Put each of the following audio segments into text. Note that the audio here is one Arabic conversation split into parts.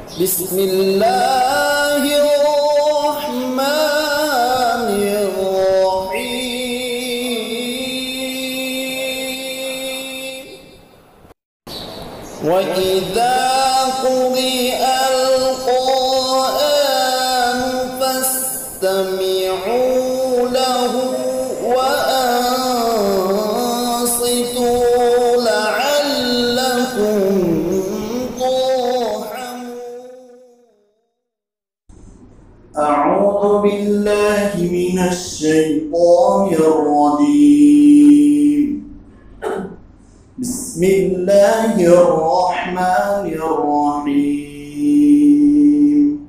Bismillahirrahmanirrahim. Wa idza quri'al Qur'an fastami'u lahu wa ansitu la'allakum turhamun. A'udzu billahi minasy syaithanir rajim. Bismillahirrahmanirrahim.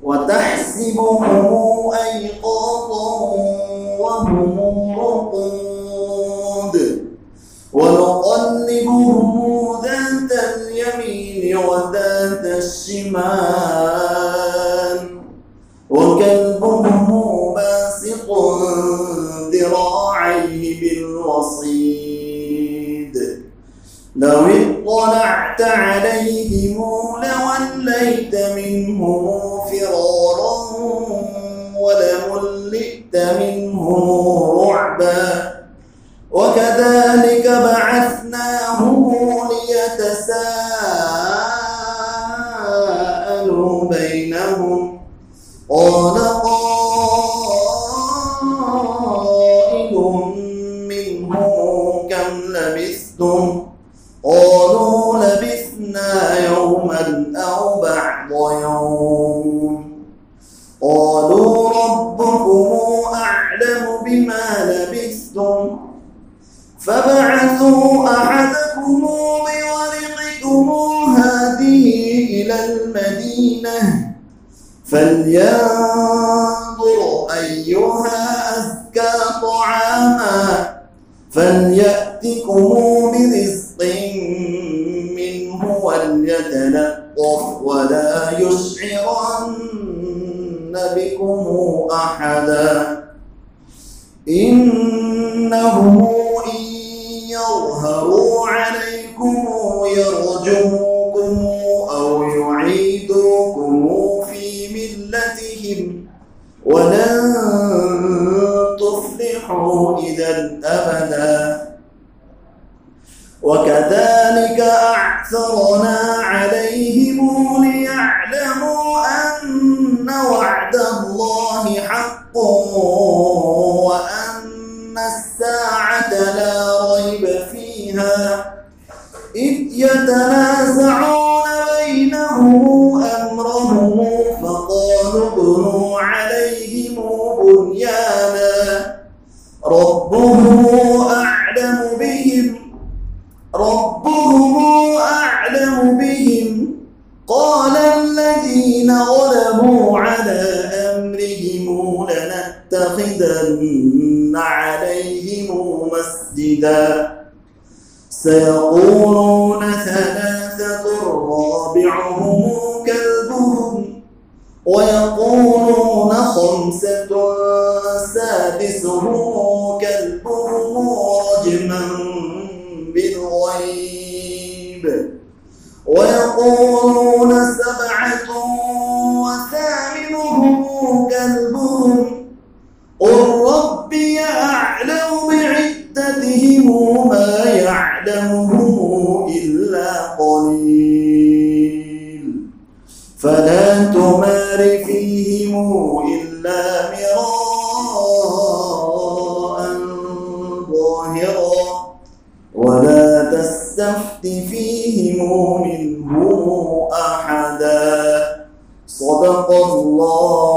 Wa tahsibuhum ayqadhan wa hum ruqud wa nuqallibuhum dhatal yamin wa dhatal shimal wa kalbuhum basiqun dhira'ayhi bil wasid law ittala'ta 'alayhim lawallaita minhum firaran wa lamullita minhum ru'ba wa kadhalika ba'athnahum liyatasaalu bainahum qala قالوا لبثنا يوما أو بعض يوم قالوا ربكم أعلم بما لبثتم فبعثوا أحدكم بورقكم هذه إلى المدينة فلينظر أيها أزكى طعاما فليأتكم برزق منه وليتلطف ولا يشعرن بكم أحدا إنهم إن يظهروا عليكم يرجموكم أو يعيدوكم في ملتهم ولن تفلحوا إذا أبدا وكذلك أعثرنا عليهم ليعلموا أن وعد الله حق وأن الساعة لا ريب فيها إذ يتنازعون بينهم أمرهم فقالوا ابنوا عليهم بنيانا ربهم أعلم بهم قال الذين غلبوا على أمرهم لنتخذن عليهم مسجدا سيقولون ثلاثة رابعهم كلبهم ويقولون خمسة سادسهم كلبهم رجما بالغيب ويقولون سبعة وثامنهم كلبهم قل ربي أعلم بعدتهم ما يعلمهم إلا قليل فلا تمار فيهم إلا مراء ظاهرا ولا تستفت فيهم منهم أحدا صدق الله